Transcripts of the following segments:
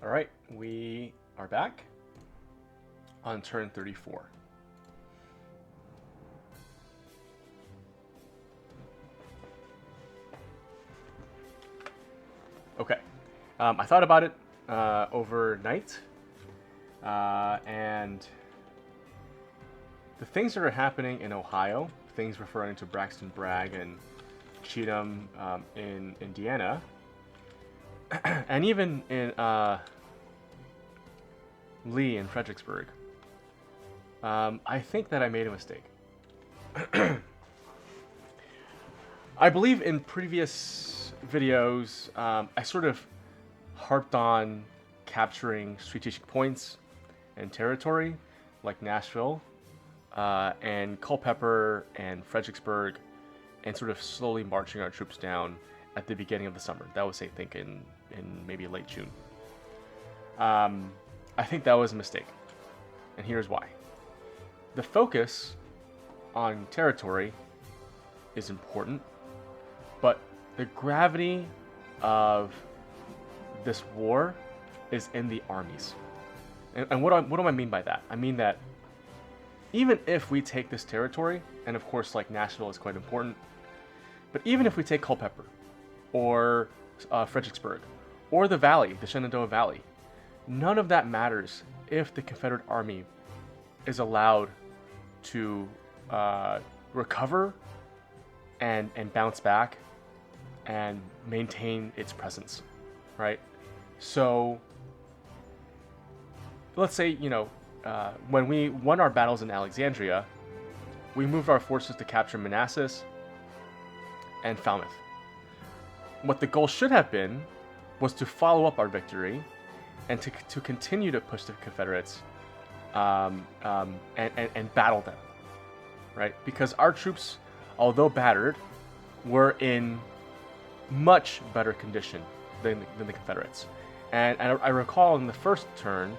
All right, we are back on turn 34. Okay, I thought about it overnight, and the things that are happening in Ohio, things referring to Braxton Bragg and Cheatham in Indiana, and even in Lee in Fredericksburg, I think that I made a mistake. I believe in previous videos, I sort of harped on capturing strategic points and territory, like Nashville, and Culpeper and Fredericksburg, and sort of slowly marching our troops down at the beginning of the summer. That was, I think, in maybe late June. I think that was a mistake, and here's why. The focus on territory is important, but the gravity of this war is in the armies. And what do I mean by that? I mean that even if we take this territory, and of course, like Nashville is quite important, but even if we take Culpeper or Fredericksburg or the Valley, the Shenandoah Valley, none of that matters if the Confederate Army is allowed to recover and bounce back and maintain its presence, right? So let's say, when we won our battles in Alexandria, we moved our forces to capture Manassas and Falmouth. What the goal should have been was to follow up our victory and to continue to push the Confederates and battle them, right? Because our troops, although battered, were in much better condition than the Confederates. And I recall in the first turn,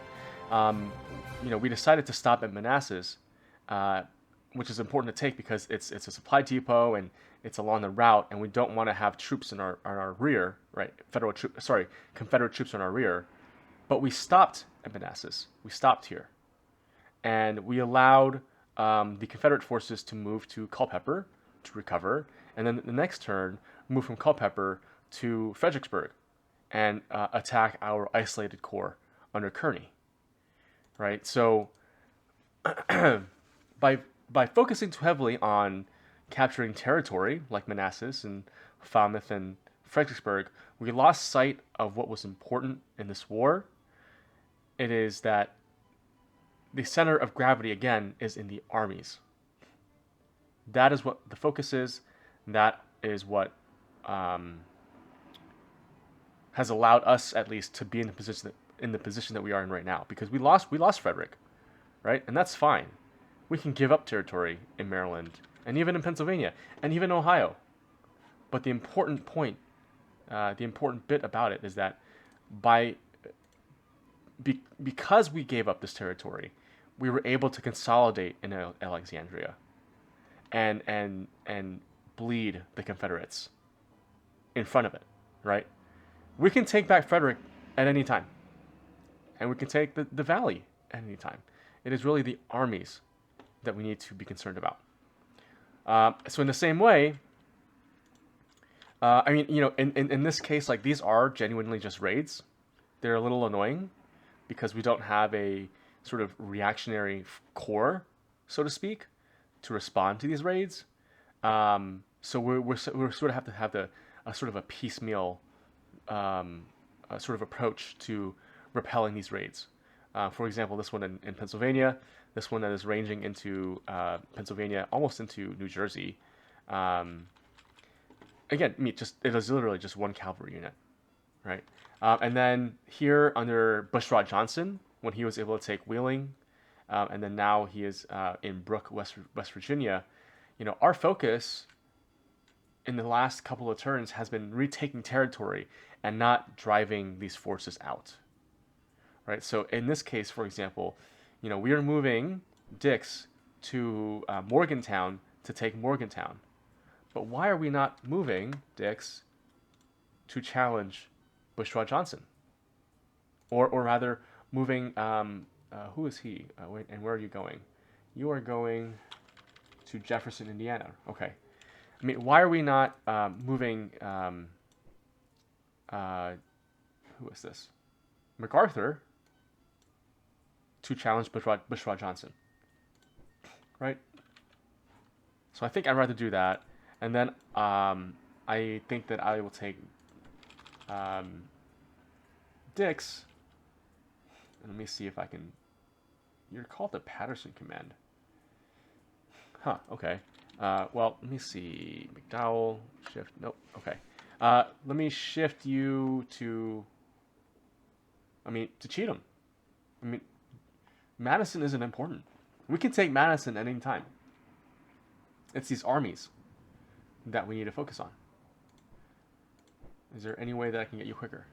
we decided to stop at Manassas, which is important to take because it's a supply depot and it's along the route, and we don't want to have troops in our rear, right? Confederate troops in our rear. But we stopped at Manassas. We stopped here, and we allowed the Confederate forces to move to Culpeper to recover, and then the next turn move from Culpeper to Fredericksburg and attack our isolated corps under Kearny. Right. So by focusing too heavily on capturing territory like Manassas and Falmouth and Fredericksburg, we lost sight of what was important in this war. It is that the center of gravity, again, is in the armies. That is what the focus is. That is what has allowed us, at least, to be in the position that we are in right now. Because we lost Frederick, right? And that's fine. We can give up territory in Maryland and even in Pennsylvania and even Ohio. But the important point, the important bit about it is that because we gave up this territory, we were able to consolidate in Alexandria and bleed the Confederates in front of it, right? We can take back Frederick at any time, and we can take the Valley at any time. It is really the armies that we need to be concerned about. So in the same way, in this case, like, these are genuinely just raids. They're a little annoying because we don't have a sort of reactionary core, so to speak, to respond to these raids. So we're sort of have to have a sort of a piecemeal sort of approach to repelling these raids. For example, this one in Pennsylvania, this one that is ranging into Pennsylvania, almost into New Jersey. Again, it is literally just one cavalry unit, right? And then here under Bushrod Johnson, when he was able to take Wheeling, and then now he is in Brooke, West Virginia. Our focus in the last couple of turns has been retaking territory and not driving these forces out. Right. So in this case, for example, we are moving Dix to Morgantown to take Morgantown. But why are we not moving Dix to challenge Bushrod Johnson? or rather, moving. Who is he? And where are you going? You are going to Jefferson, Indiana. Okay. I mean, why are we not moving? Uh, who is this? MacArthur to challenge Bushrod Johnson, right? So I think I'd rather do that, and then I think that I will take um, Dix. And let me see if I can. You're called the Patterson command. Huh. Okay. Well, let me see. McDowell shift. Nope. Okay. Let me shift you to. I mean, to Cheatham. I mean, Madison isn't important. We can take Madison at any time. It's these armies that we need to focus on. Is there any way that I can get you quicker?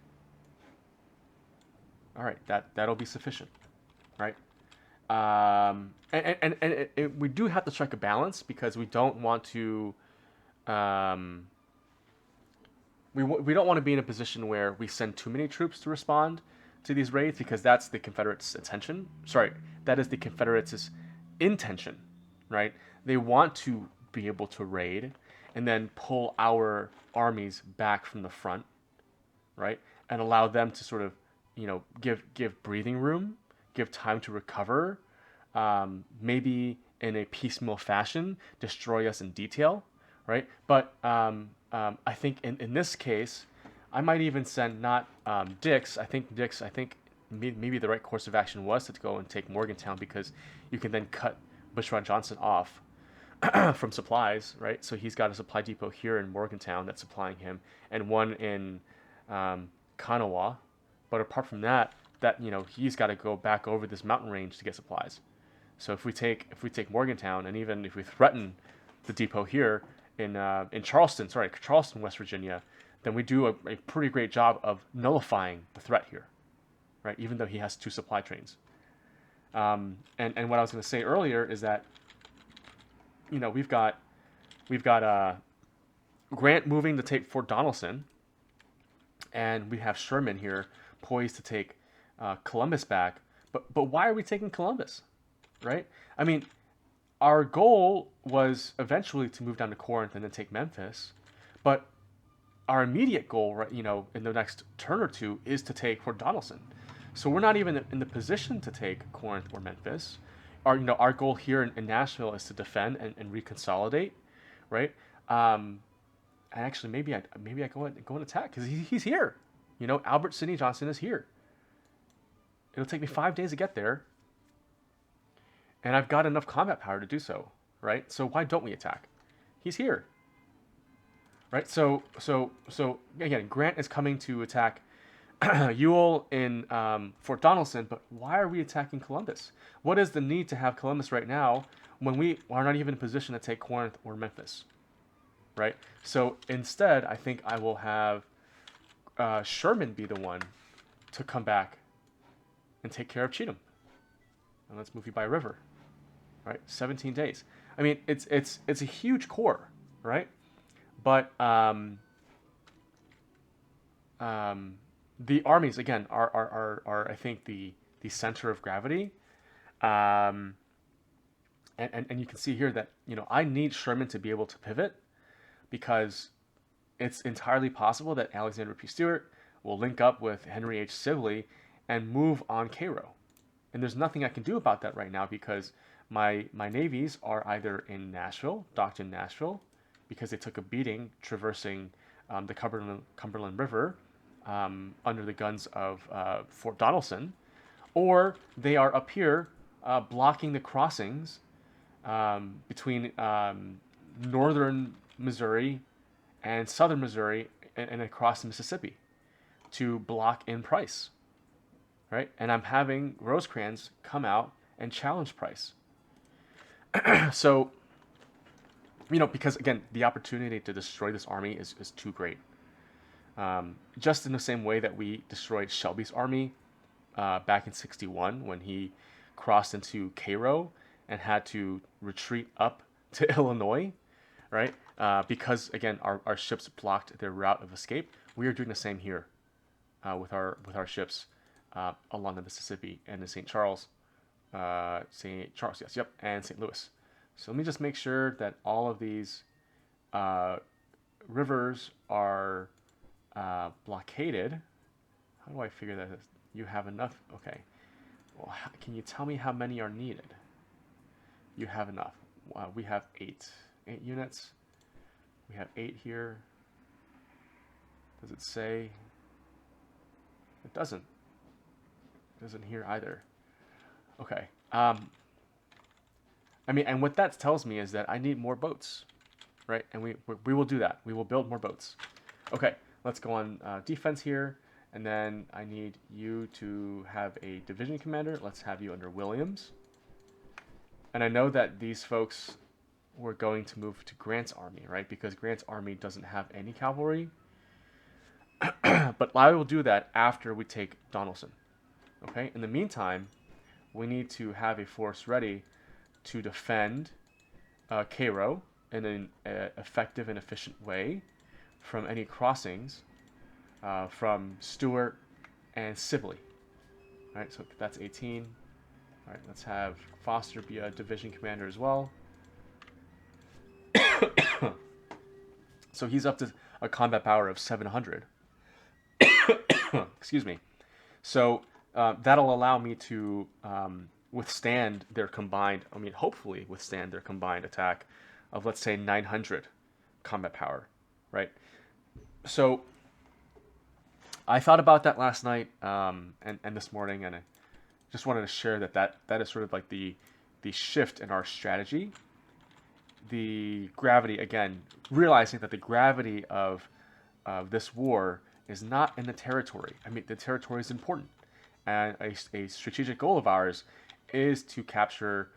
All right, that'll be sufficient, right? We do have to strike a balance because we don't want to. We don't want to be in a position where we send too many troops to respond to these raids because that's the Confederates' attention. Sorry, that is the Confederates' intention, right? They want to be able to raid and then pull our armies back from the front, right? And allow them to sort of, give breathing room, give time to recover, maybe in a piecemeal fashion, destroy us in detail, right? But I think in this case, I might even send not Dix. I think maybe the right course of action was to go and take Morgantown because you can then cut Bushrod Johnson off from supplies, right? So he's got a supply depot here in Morgantown that's supplying him, and one in Kanawha. But apart from that, he's got to go back over this mountain range to get supplies. So if we take Morgantown, and even if we threaten the depot here in Charleston, West Virginia, then we do a pretty great job of nullifying the threat here, right? Even though he has 2 supply trains. And what I was going to say earlier is that we've got Grant moving to take Fort Donelson, and we have Sherman here poised to take Columbus back. But why are we taking Columbus, right? I mean, our goal was eventually to move down to Corinth and then take Memphis, but our immediate goal, right, in the next turn or two, is to take Fort Donelson. So we're not even in the position to take Corinth or Memphis. Our goal here in Nashville is to defend and reconsolidate, right? And actually, maybe I go and attack because he's here. Albert Sidney Johnston is here. It'll take me 5 days to get there, and I've got enough combat power to do so, right? So why don't we attack? He's here, right? So again, Grant is coming to attack Ewell in Fort Donelson, but why are we attacking Columbus? What is the need to have Columbus right now when we are not even in a position to take Corinth or Memphis, right? So instead, I think I will have Sherman be the one to come back and take care of Cheatham. And let's move you by river, right? 17 days. I mean, it's a huge corps, right? But the armies again are I think the center of gravity, and you can see here that I need Sherman to be able to pivot because it's entirely possible that Alexander P. Stewart will link up with Henry H. Sibley and move on Cairo, and there's nothing I can do about that right now because my navies are either in Nashville, docked in Nashville, because they took a beating traversing the Cumberland River under the guns of Fort Donelson, or they are up here blocking the crossings between northern Missouri and southern Missouri and across the Mississippi to block in Price, right? And I'm having Rosecrans come out and challenge Price. So, because again, the opportunity to destroy this army is too great. Just in the same way that we destroyed Shelby's army back in 61 when he crossed into Cairo and had to retreat up to Illinois, right? Because again, our ships blocked their route of escape. We are doing the same here with our ships along the Mississippi and the St. Charles, yes, yep, and St. Louis. So let me just make sure that all of these rivers are blockaded. How do I figure that? You have enough. Okay. Well, can you tell me how many are needed? You have enough. We have 8 units. We have 8 here. Does it say? It doesn't. It doesn't here either. Okay. I mean, and what that tells me is that I need more boats, right? And we will do that. We will build more boats. Okay. Let's go on defense here, and then I need you to have a division commander. Let's have you under Williams. And I know that these folks were going to move to Grant's army, right? Because Grant's army doesn't have any cavalry. But I will do that after we take Donelson. Okay? In the meantime, we need to have a force ready to defend Cairo in an effective and efficient way from any crossings from Stuart and Sibley. All right, so that's 18. All right, let's have Foster be a division commander as well. So he's up to a combat power of 700. Excuse me. So that'll allow me to withstand their combined, hopefully withstand their combined attack of, let's say, 900 combat power, right? So I thought about that last night and this morning, and I just wanted to share that is sort of like the shift in our strategy. The gravity, again, realizing that the gravity of this war is not in the territory. I mean, the territory is important, and a strategic goal of ours is to capture,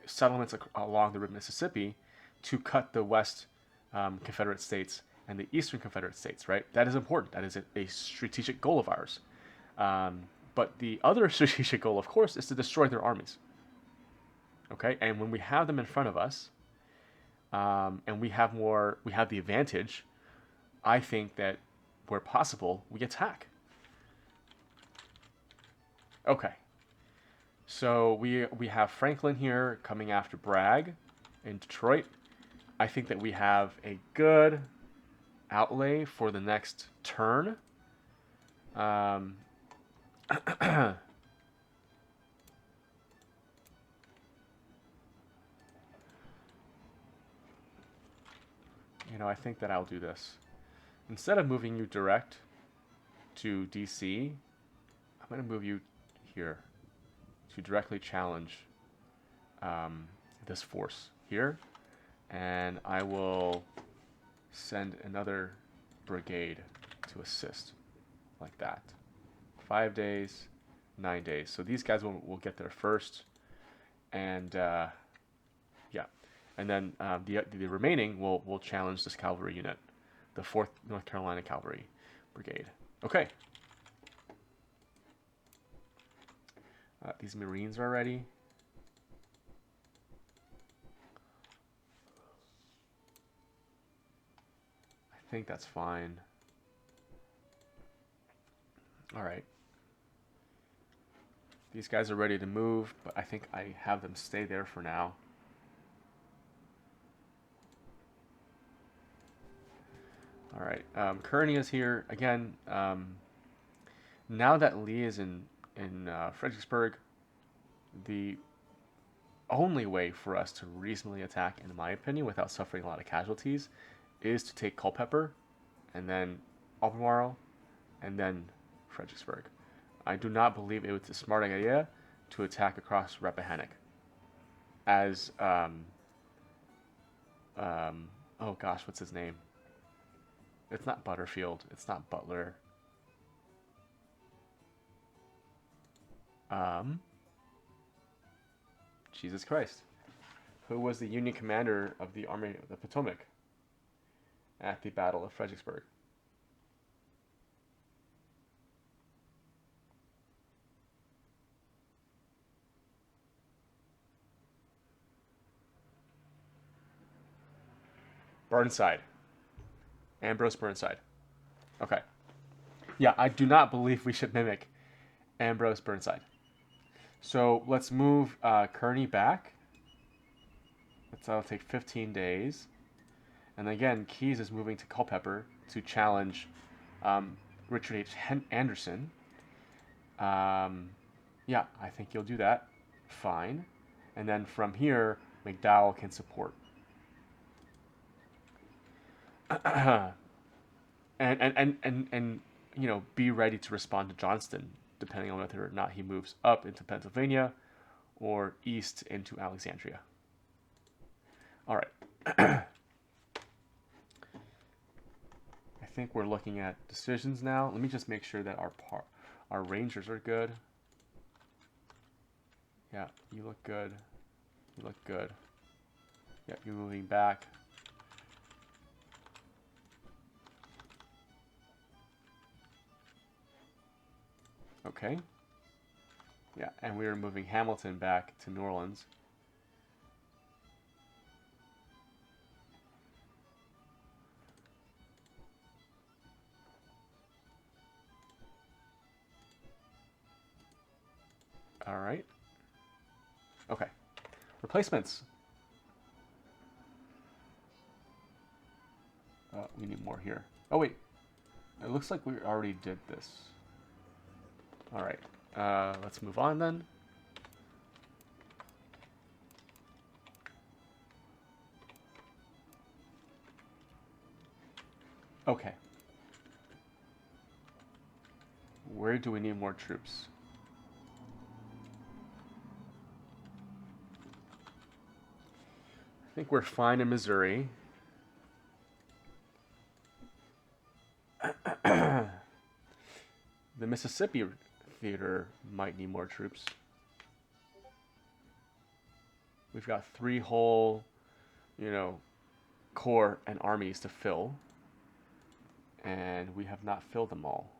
settlements along the Mississippi to cut the West Confederate States and the Eastern Confederate States. Right? That is important. That is a strategic goal of ours. But the other strategic goal, of course, is to destroy their armies. Okay, and when we have them in front of us, and we have the advantage, I think that where possible, we attack. Okay, so we have Franklin here coming after Bragg in Detroit. I think that we have a good outlay for the next turn. I think that I'll do this. Instead of moving you direct to DC, I'm going to move you here to directly challenge this force here. And I will send another brigade to assist like that. 5 days, 9 days. So these guys will get there first. And yeah. And then the remaining will challenge this cavalry unit, the 4th North Carolina Cavalry Brigade. Okay. These Marines are ready. I think that's fine. All right. These guys are ready to move, but I think I have them stay there for now. All right, Kearney is here again. Now that Lee is in Fredericksburg, the only way for us to reasonably attack, in my opinion, without suffering a lot of casualties, is to take Culpeper, and then Albemarle, and then Fredericksburg. I do not believe it was a smart idea to attack across Rappahannock. As oh gosh, what's his name? It's not Butterfield. It's not Butler. Jesus Christ. Who was the Union commander of the Army of the Potomac at the Battle of Fredericksburg? Burnside. Ambrose Burnside. Okay. Yeah, I do not believe we should mimic Ambrose Burnside. So let's move Kearney back. That'll take 15 days. And again, Keyes is moving to Culpeper to challenge Richard H. Anderson. Yeah, I think you'll do that. Fine. And then from here, McDowell can support. and you know, be ready to respond to Johnston, depending on whether or not he moves up into Pennsylvania or east into Alexandria. All right. I think we're looking at decisions now. Let me just make sure that our rangers are good. Yeah, you look good. You look good. Yeah, you're moving back. Okay. Yeah, and we are moving Hamilton back to New Orleans. All right. Okay. Replacements. We need more here. Oh, wait. It looks like we already did this. All right. Let's move on then. Okay. Where do we need more troops? I think we're fine in Missouri. The Mississippi theater might need more troops. We've got 3 whole, you know, corps and armies to fill, and we have not filled them all.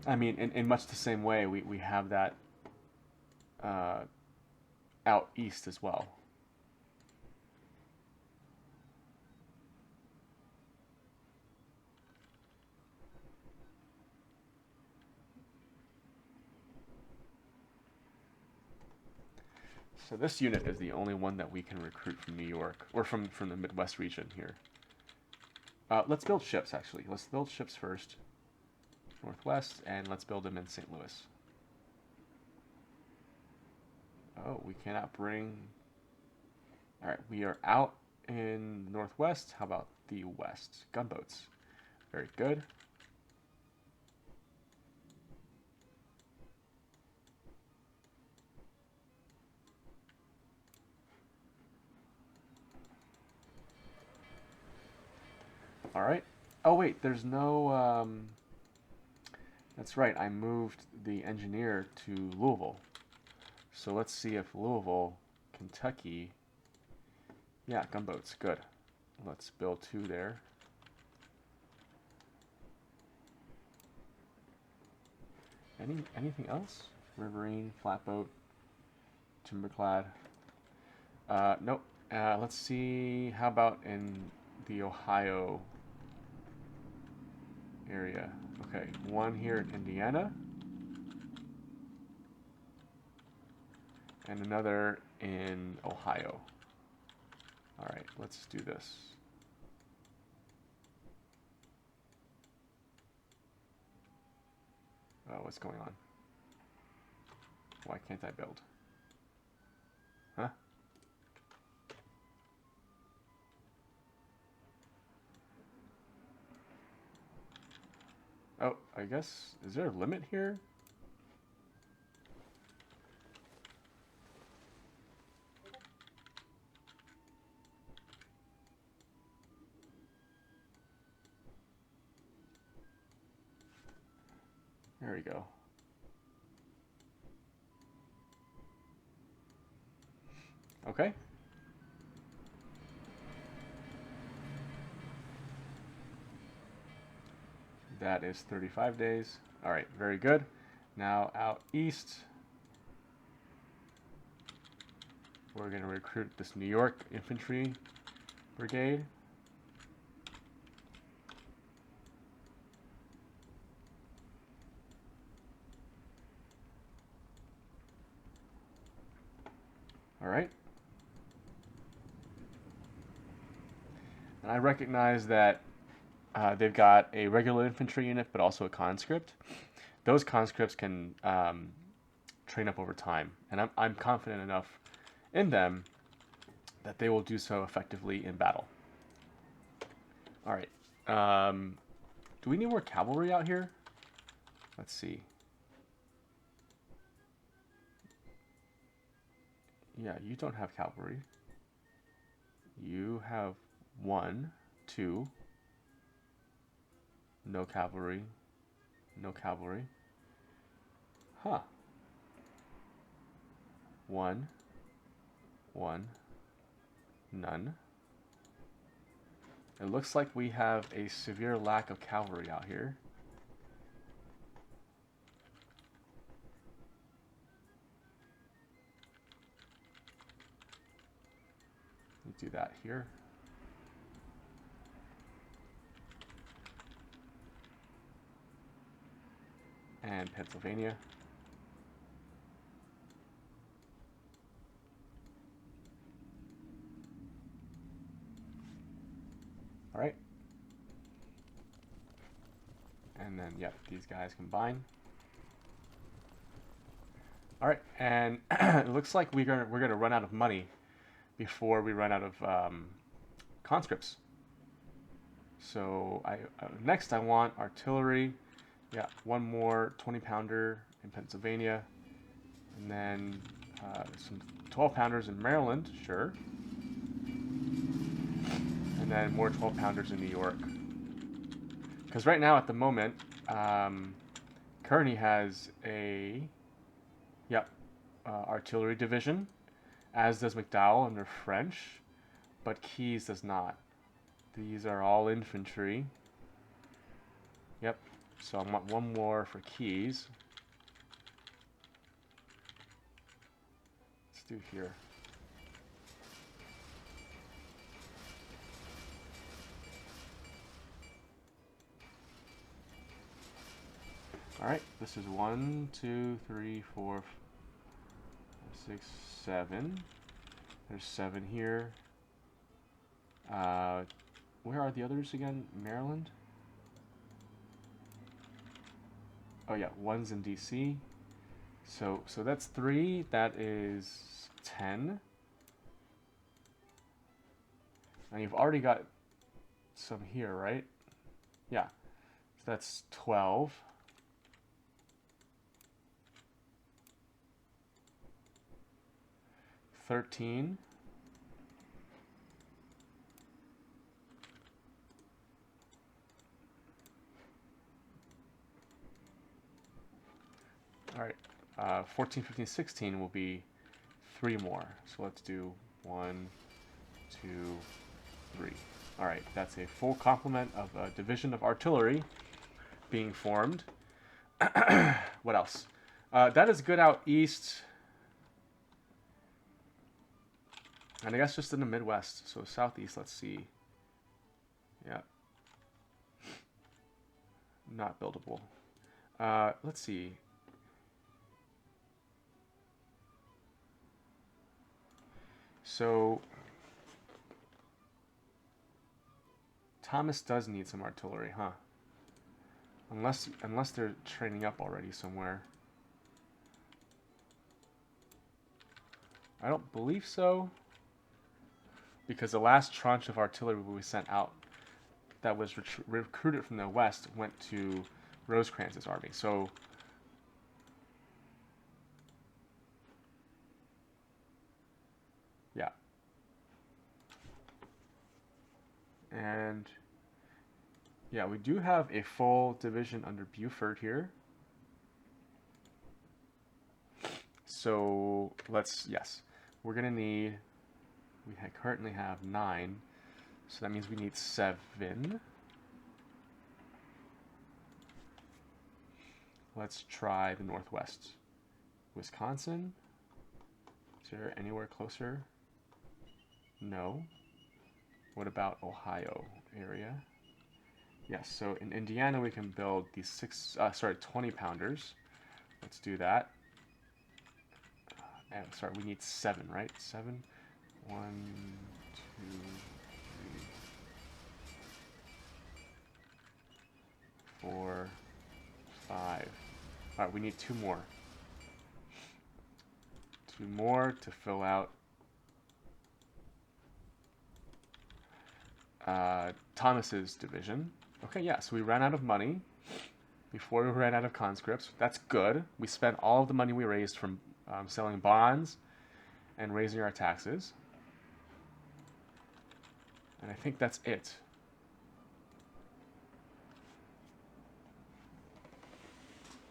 I mean, in much the same way, we have that out east as well. So this unit is the only one that we can recruit from New York, or from the Midwest region here. Let's build ships, actually. Let's build ships first. Northwest, and let's build them in St. Louis. Oh, we cannot bring... Alright, we are out in Northwest. How about the West? Gunboats. Very good. Alright. Oh, wait, there's no... That's right, I moved the engineer to Louisville. So let's see if Louisville, Kentucky... Yeah, gunboats, good. Let's build 2 there. Anything else? Riverine, flatboat, timberclad. Nope. Let's see, how about in the Ohio area? Okay, 1 here in Indiana. And another in Ohio. Alright, let's do this. Oh, what's going on? Why can't I build? Huh? Oh, I guess, is there a limit here? There we go. Okay. That is 35 days. All right, very good. Now out east, we're going to recruit this New York infantry brigade. All right. And I recognize that they've got a regular infantry unit, but also a conscript. Those conscripts can train up over time, and I'm confident enough in them that they will do so effectively in battle. All right. Do we need more cavalry out here? Let's see. Yeah, you don't have cavalry. You have 1, 2. No cavalry. No cavalry. Huh. 1, 1, none. It looks like we have a severe lack of cavalry out here. Do that here. And Pennsylvania. All right. And then, yep, these guys combine. All right, and it looks like we're gonna run out of money before we run out of conscripts. So next I want artillery. Yeah, 1 more 20-pounder in Pennsylvania, and then some 12-pounders in Maryland, sure, and then more 12-pounders in New York. Because right now, at the moment, Kearney has a artillery division, as does McDowell under French, but Keyes does not. These are all infantry. Yep. So I want 1 more for Keyes. Let's do here. All right. This is 1, 2, 3, 4, 6, 7. There's 7 here. Where are the others again? Maryland? Oh yeah, 1's in DC. So that's 3. That is 10. And you've already got some here, right? Yeah. So that's 12. 13. All right, 14, 15, 16 will be 3 more. So let's do 1, 2, 3. All right, that's a full complement of a division of artillery being formed. What else? That is good out east. And I guess just in the Midwest. So southeast, let's see. Yeah. Not buildable. Let's see. So Thomas does need some artillery, huh? Unless they're training up already somewhere. I don't believe so. Because the last tranche of artillery we sent out that was recruited from the west went to Rosecrans's army. So yeah. And yeah, we do have a full division under Buford here. So yes, we're gonna need, we currently have 9, so that means we need 7. Let's try the Northwest. Wisconsin, is there anywhere closer? No. What about Ohio area? Yes, so in Indiana we can build these 20 pounders. Let's do that. And sorry, we need 7, right? 7. 1, 2, 3, 4, 5. All right, we need 2 more. 2 more to fill out Thomas's division. Okay, yeah, so we ran out of money before we ran out of conscripts. That's good. We spent all of the money we raised from selling bonds and raising our taxes. And I think that's it.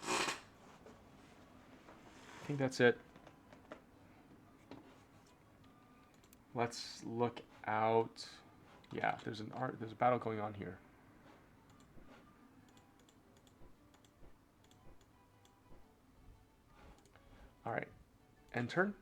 I think that's it. Let's look out. Yeah, there's a battle going on here. All right, end turn.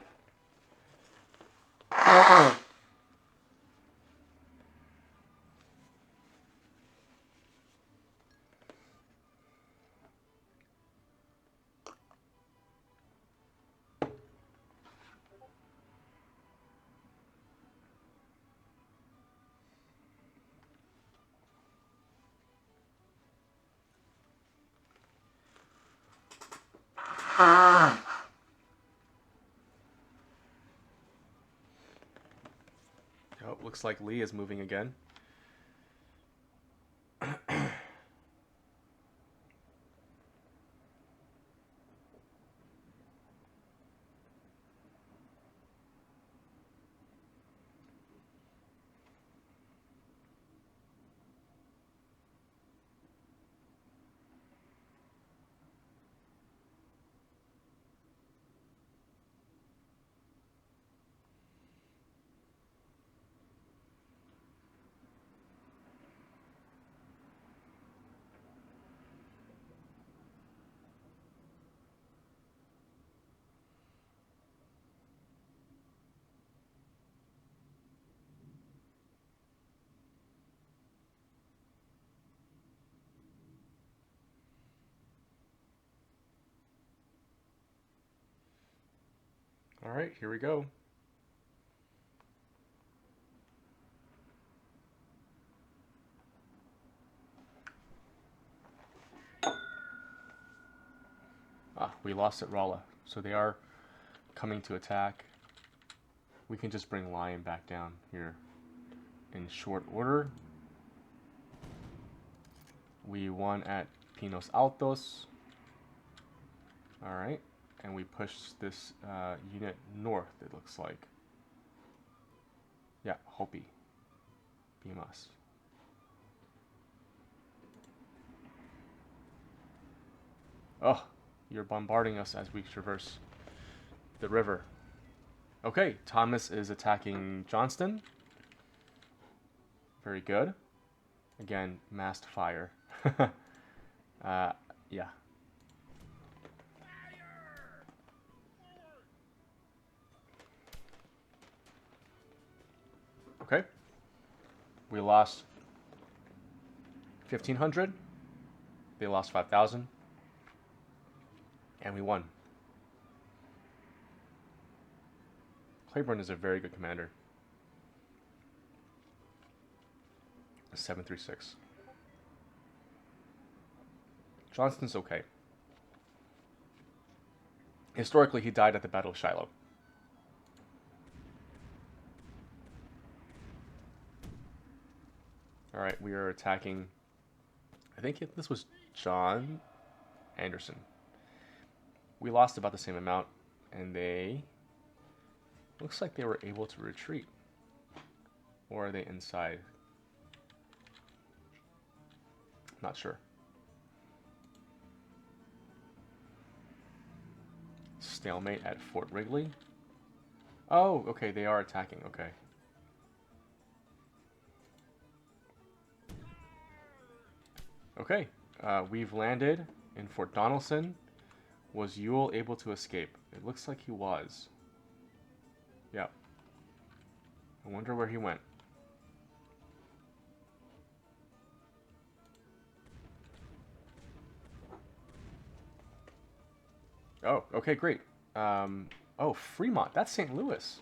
Oh, looks like Lee is moving again. All right, here we go. Ah, we lost at Rala, so they are coming to attack. We can just bring Lion back down here in short order. We won at Pinos Altos. All right, and we pushed this unit north, it looks like. Yeah, Hopi. Pimas. Oh, you're bombarding us as we traverse the river. Okay, Thomas is attacking Johnston. Very good. Again, massed fire. Yeah. Okay. We lost 1,500. They lost 5,000. And we won. Claiborne is a very good commander. 736. Johnston's okay. Historically, he died at the Battle of Shiloh. All right, we are attacking. I think this was John Anderson. We lost about the same amount, and they looks like they were able to retreat. Or are they inside? Not sure. Stalemate at Fort Wrigley. Oh, okay, they are attacking. Okay. Okay, we've landed in Fort Donelson. Was Ewell able to escape? It looks like he was. Yeah. I wonder where he went. Oh, okay, great. Oh, Fremont. That's St. Louis.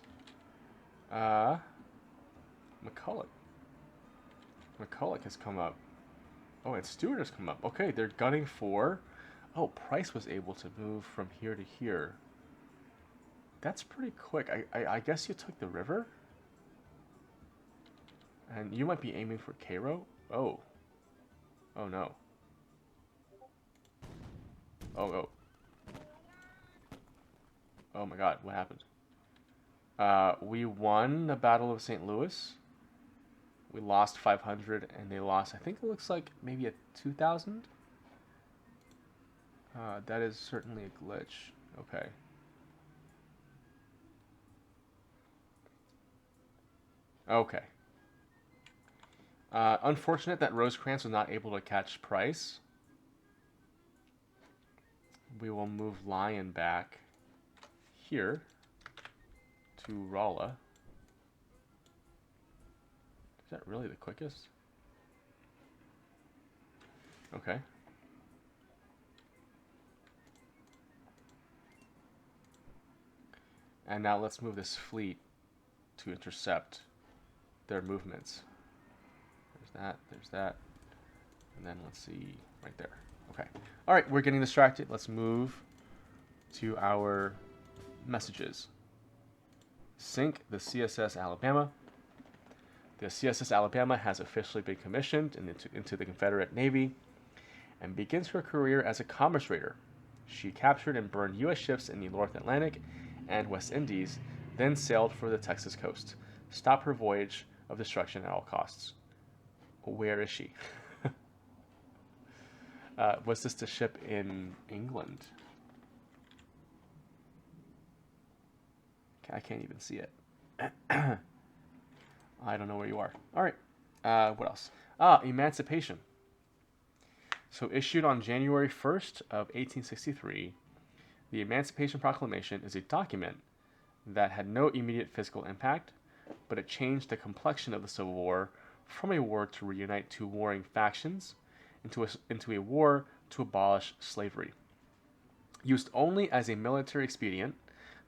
Uh, McCulloch. McCulloch has come up. Oh, and Stewart has come up. Okay, they're gunning for. Oh, Price was able to move from here to here. That's pretty quick. I guess you took the river? And you might be aiming for Cairo? Oh. Oh no. Oh, oh. Oh my god, what happened? We won the Battle of St. Louis. We lost 500 and they lost, I think it looks like maybe a 2,000? That is certainly a glitch. Okay. Okay. Unfortunate that Rosecrans was not able to catch Price. We will move Lion back here to Rolla. Is that really the quickest? Okay. And now let's move this fleet to intercept their movements. There's that. And then let's see, right there. Okay. All right, we're getting distracted. Let's move to our messages. Sink the CSS Alabama. The CSS Alabama has officially been commissioned into the Confederate Navy and begins her career as a commerce raider. She captured and burned U.S. ships in the North Atlantic and West Indies, then sailed for the Texas coast. Stop her voyage of destruction at all costs. Where is she? Was this the ship in England? I can't even see it. I don't know where you are. All right. What else? Emancipation. So issued on January 1st of 1863, the Emancipation Proclamation is a document that had no immediate physical impact, but it changed the complexion of the Civil War from a war to reunite two warring factions into a war to abolish slavery. Used only as a military expedient,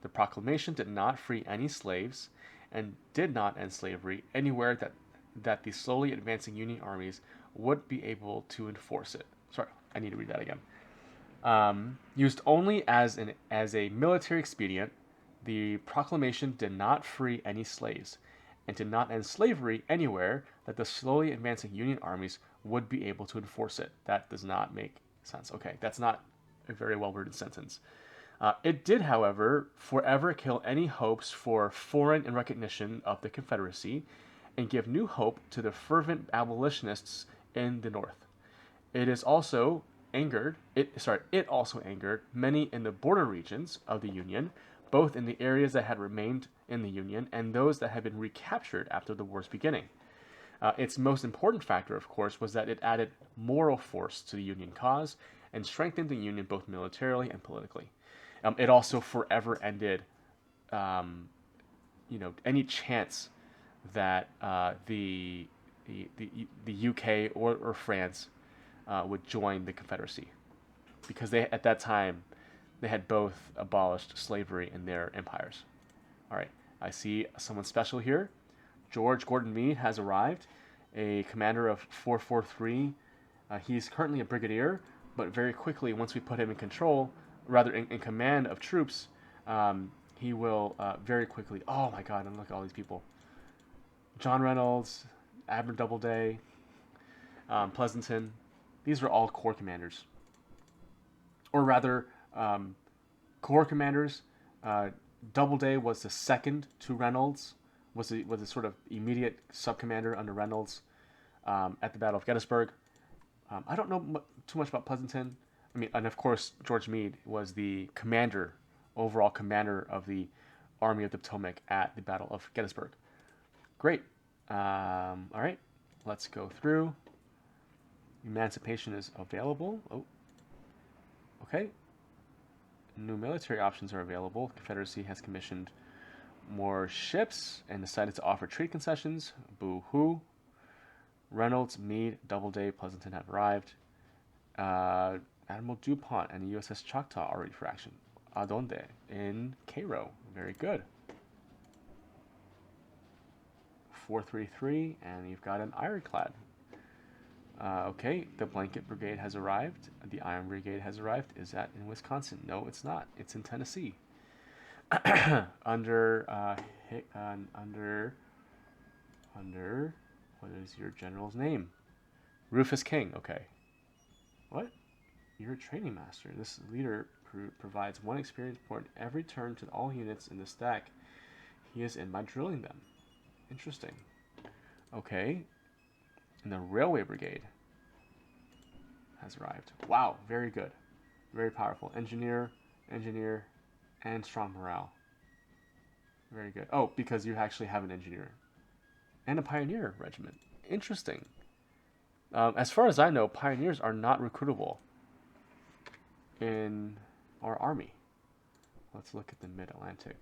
the proclamation did not free any slaves and did not end slavery anywhere that the slowly advancing Union armies would be able to enforce it. Sorry, I need to read that again. Used only as a military expedient, the proclamation did not free any slaves and did not end slavery anywhere that the slowly advancing Union armies would be able to enforce it. That does not make sense. Okay, that's not a very well-worded sentence. It did, however, forever kill any hopes for foreign recognition of the Confederacy and give new hope to the fervent abolitionists in the North. It also angered many in the border regions of the Union, both in the areas that had remained in the Union and those that had been recaptured after the war's beginning. Its most important factor, of course, was that it added moral force to the Union cause and strengthened the Union both militarily and politically. It also forever ended, any chance that the UK or France would join the Confederacy, because at that time they had both abolished slavery in their empires. All right, I see someone special here. George Gordon Meade has arrived, a commander of 443. He's currently a brigadier, but very quickly, once we put him in control, rather in command of troops, he will very quickly. Oh my God! And look at all these people: John Reynolds, Admiral Doubleday, Pleasanton. These are all corps commanders, or rather, corps commanders. Doubleday was the second to Reynolds. Was a sort of immediate sub-commander under Reynolds at the Battle of Gettysburg. I don't know too much about Pleasanton. I mean, and of course, George Meade was the overall commander of the Army of the Potomac at the Battle of Gettysburg. Great. All right, let's go through. Emancipation is available. Oh, okay. New military options are available. Confederacy has commissioned more ships and decided to offer trade concessions. Boo-hoo. Reynolds, Meade, Doubleday, Pleasanton have arrived. Admiral DuPont and the USS Choctaw are ready for action. Adonde? In Cairo. Very good. 433, and you've got an ironclad. Okay, the blanket brigade has arrived. The iron brigade has arrived. Is that in Wisconsin? No, it's not. It's in Tennessee. under, under, what is your general's name? Rufus King. Okay. What? You're a training master. This leader provides one experience point every turn to all units in the stack. He is in by drilling them. Interesting. Okay. And the railway brigade has arrived. Wow, very good. Very powerful. Engineer, and strong morale. Very good. Oh, because you actually have an engineer. And a pioneer regiment. Interesting. As far as I know, pioneers are not recruitable in our army. Let's look at the Mid-Atlantic.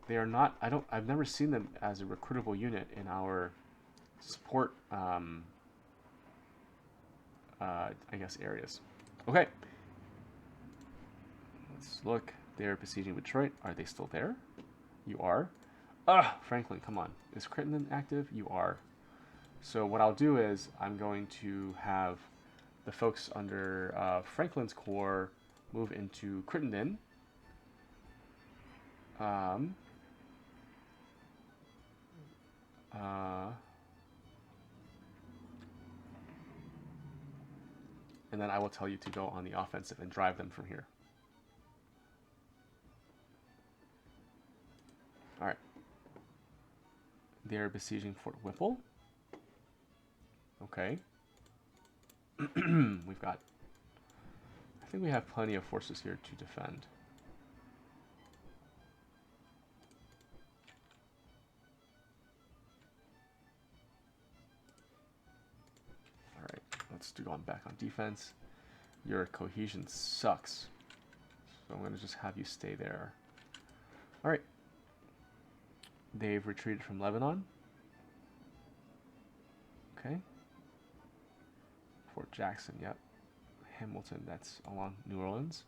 They are not, I've never seen them as a recruitable unit in our support, I guess, areas. Okay. Let's look. They're besieging Detroit. Are they still there? You are. Franklin, come on. Is Crittenden active? You are. So what I'll do is I'm going to have the folks under Franklin's Corps move into Crittenden. And then I will tell you to go on the offensive and drive them from here. All right. They're besieging Fort Whipple. Okay. I think we have plenty of forces here to defend. All right, let's do on back on defense. Your cohesion sucks, so I'm gonna just have you stay there. All right. They've retreated from Lebanon. Okay. Fort Jackson, yep. Hamilton, that's along New Orleans.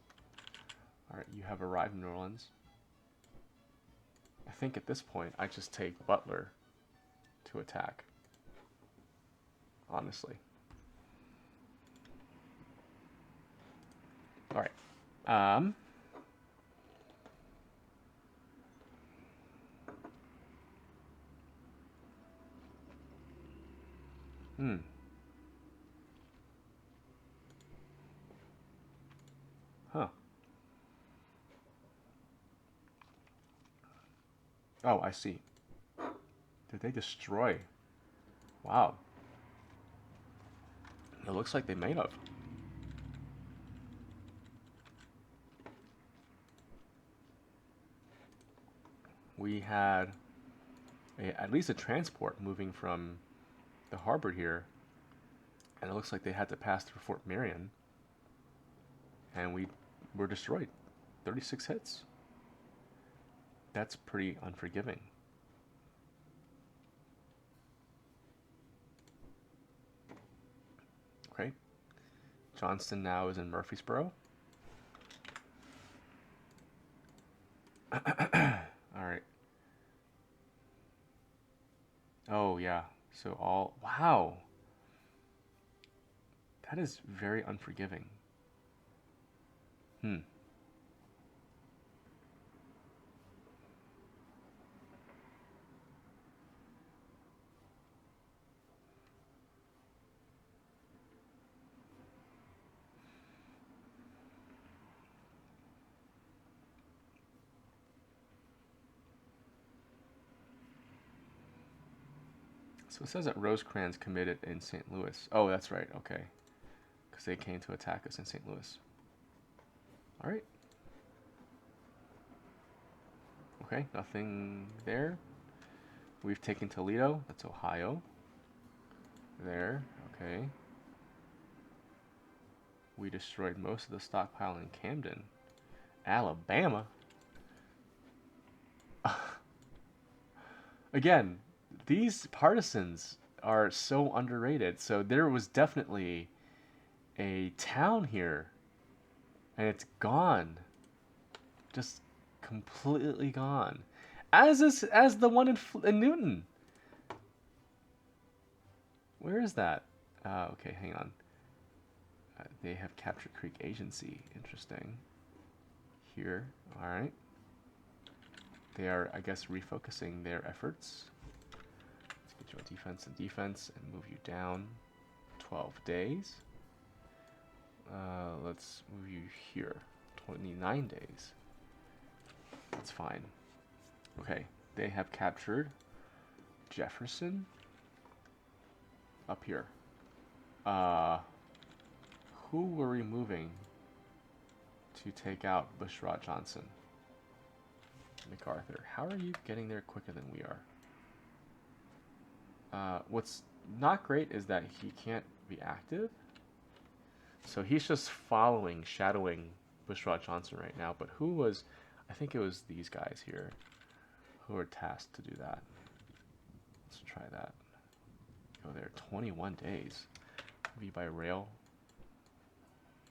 Alright, you have arrived in New Orleans. I think at this point, I just take Butler to attack. Honestly. Alright. Huh. Oh, I see. Did they destroy? Wow. It looks like they may have. We had at least a transport moving from the harbor here, and it looks like they had to pass through Fort Marion, and we were destroyed. 36 hits. That's pretty unforgiving. Okay. Johnston now is in Murfreesboro. Alright. Oh, yeah. So all... Wow. That is very unforgiving. So it says that Rosecrans committed in St. Louis. Oh, that's right. Okay. Because they came to attack us in St. Louis. All right. Okay, nothing there. We've taken Toledo. That's Ohio. There. Okay. We destroyed most of the stockpile in Camden. Alabama. Again, these partisans are so underrated. So there was definitely a town here, and it's gone. Just completely gone. As the one in Newton. Where is that? Okay, hang on. They have captured Creek Agency. Interesting. Here, all right. They are, I guess, refocusing their efforts. Let's get you a defense and move you down 12 days. Let's move you here 29 days. That's fine. Okay, they have captured Jefferson up here. Who were we moving to take out Bushrod Johnson? MacArthur. How are you getting there quicker than we are? What's not great is that he can't be active. So he's just following, shadowing Bushrod Johnson right now. But who was, I think it was these guys here who were tasked to do that. Let's try that. Go there, 21 days. Maybe by rail.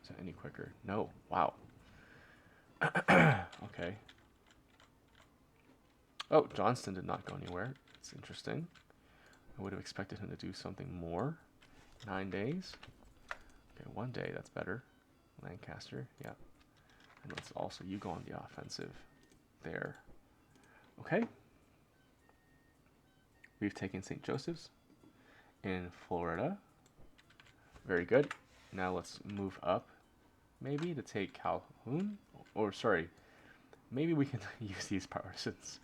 Is that any quicker? No, wow. Okay. Oh, Johnston did not go anywhere. It's interesting. I would have expected him to do something more. 9 days. Okay, 1 day, that's better. Lancaster, yeah. And let's also, you go on the offensive there. Okay. We've taken St. Joseph's in Florida. Very good. Now let's move up, maybe, to take Calhoun. Or, sorry, maybe we can use these partisans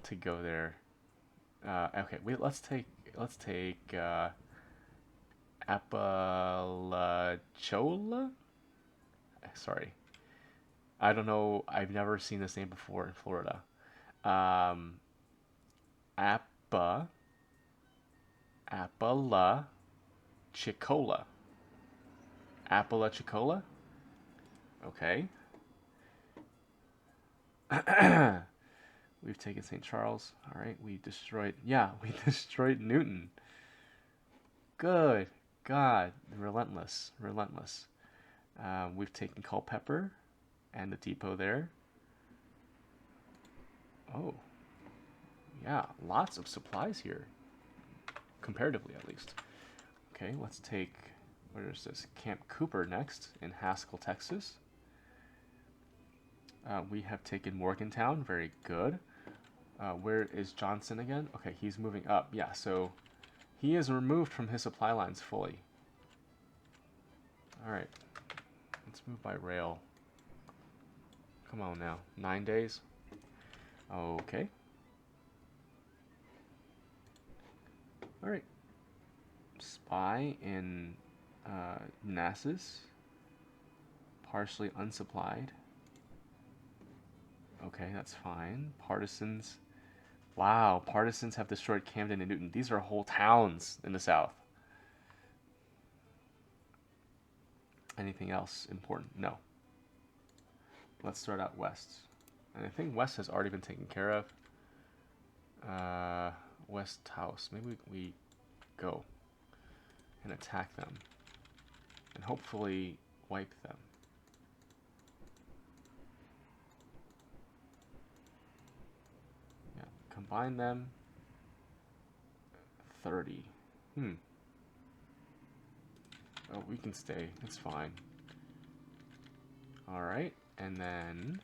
to go there. Okay, wait, let's take Apalachola? Sorry. I don't know. I've never seen this name before in Florida. Apalachicola. Apalachicola? Okay. We've taken St. Charles. All right, we destroyed Newton. Good God, relentless. We've taken Culpeper and the depot there. Oh, yeah, lots of supplies here, comparatively at least. Okay, let's take, where is this? Camp Cooper next in Haskell, Texas. We have taken Morgantown, very good. Where is Johnson again? Okay, he's moving up. Yeah, so he is removed from his supply lines fully. All right, let's move by rail. Come on now, 9 days. Okay. All right. Spy in Manassas, partially unsupplied. Okay, that's fine. Partisans. Wow, partisans have destroyed Camden and Newton. These are whole towns in the south. Anything else important? No. Let's start out west. And I think west has already been taken care of. West House. Maybe we go and attack them. And hopefully wipe them. Yeah, combine them. 30. Oh, we can stay. It's fine. Alright, and then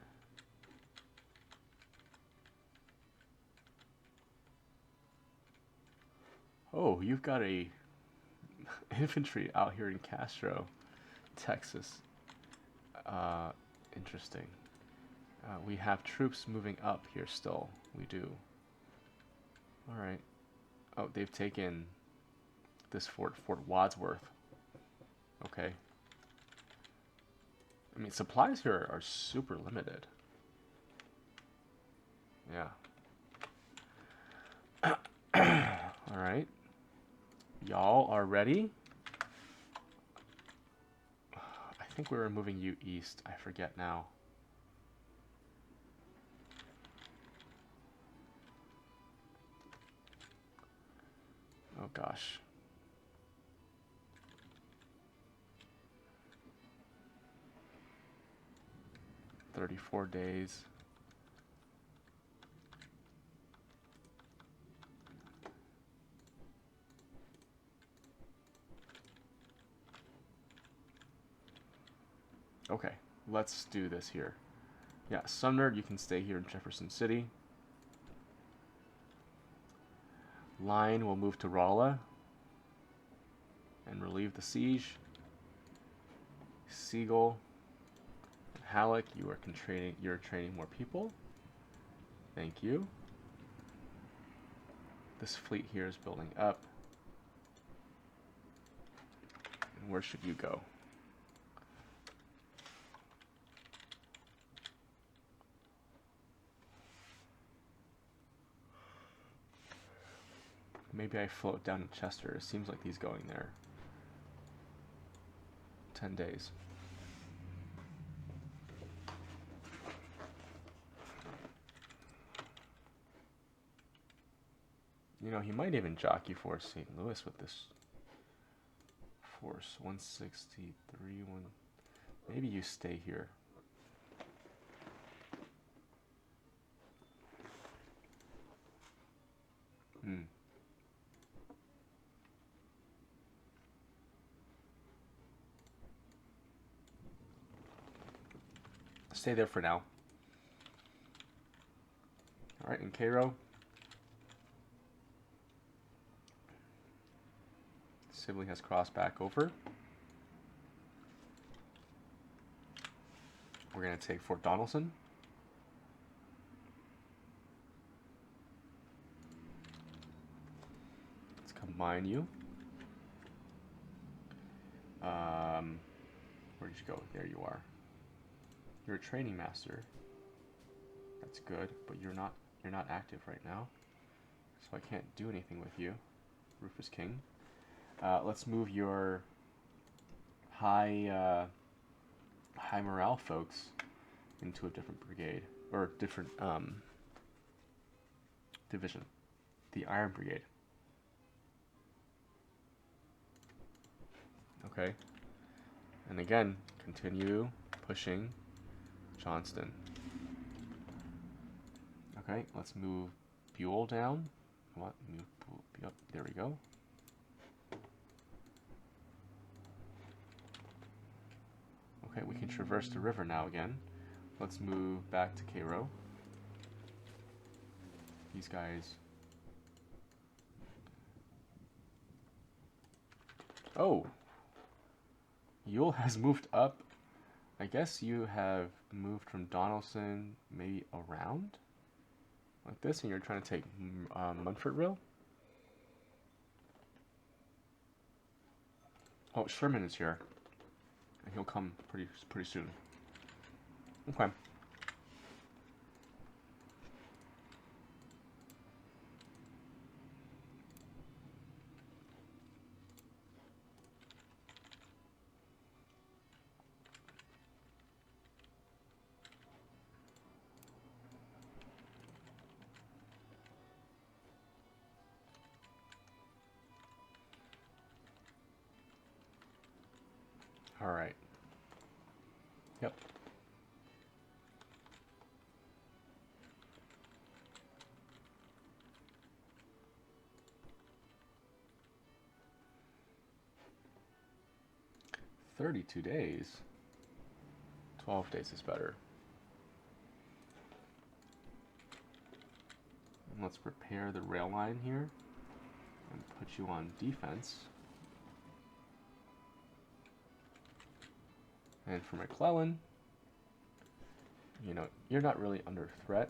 oh, you've got a infantry out here in Castro, Texas. Interesting. We have troops moving up here still. We do. Alright. Oh, they've taken this Fort Wadsworth. Okay. I mean, supplies here are super limited. Yeah. Alright. Y'all are ready? I think we were moving you east. I forget now. Oh gosh. 34 days. Okay, let's do this here. Yeah, Sumner, you can stay here in Jefferson City. Line will move to Rolla and relieve the siege. Siegel, Halleck, you're training more people. Thank you. This fleet here is building up. And where should you go? Maybe I float down to Chester. It seems like he's going there. 10 days. You know, he might even jockey for St. Louis with this force. 163, maybe you stay here. Stay there for now. All right, in Cairo. Sibley has crossed back over. We're going to take Fort Donelson. Let's combine you. Where'd you go? There you are. You're a training master. That's good, but you're not active right now, so I can't do anything with you. Rufus King. Let's move your high morale folks into a different brigade or different division, the Iron Brigade. Okay, and again, continue pushing Johnston. Okay, let's move Buell down. What? Move up. There we go. Okay, we can traverse the river now again. Let's move back to Cairo. These guys. Oh! Ewell has moved up. I guess you have moved from Donelson maybe around? Like this, and you're trying to take Munfordville? Oh, Sherman is here. And he'll come pretty soon. Okay. All right. Yep. "32 days? 12 days is better. And let's repair the rail line here and put you on defense. And for McClellan, you know, you're not really under threat.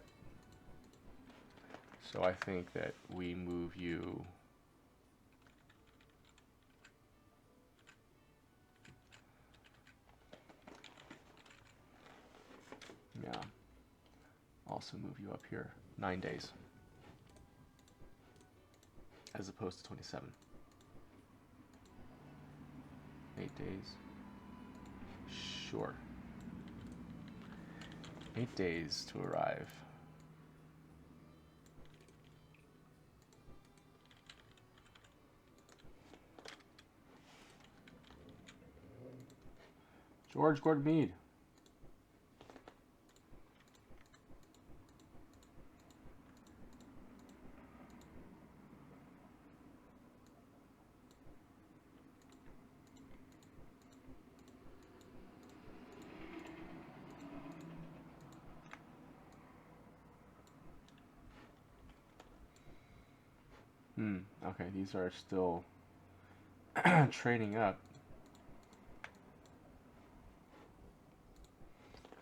So I think that we move you also move you up here 9 days as opposed to 27. 8 days. Sure. 8 days to arrive. George Gordon Meade. Okay, these are still trading up.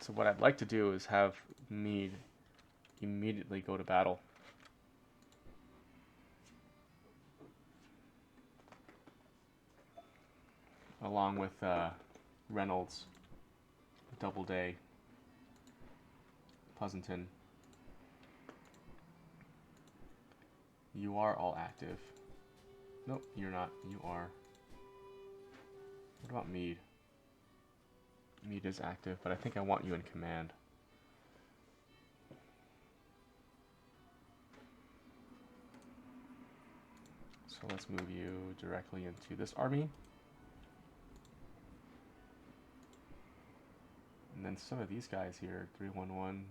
So what I'd like to do is have Mead immediately go to battle. Along with Reynolds, Doubleday, Pleasanton. You are all active. Nope, you're not. You are. What about Mead? Mead is active, but I think I want you in command. So let's move you directly into this army. And then some of these guys here, 311.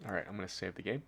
Alright, I'm going to save the game.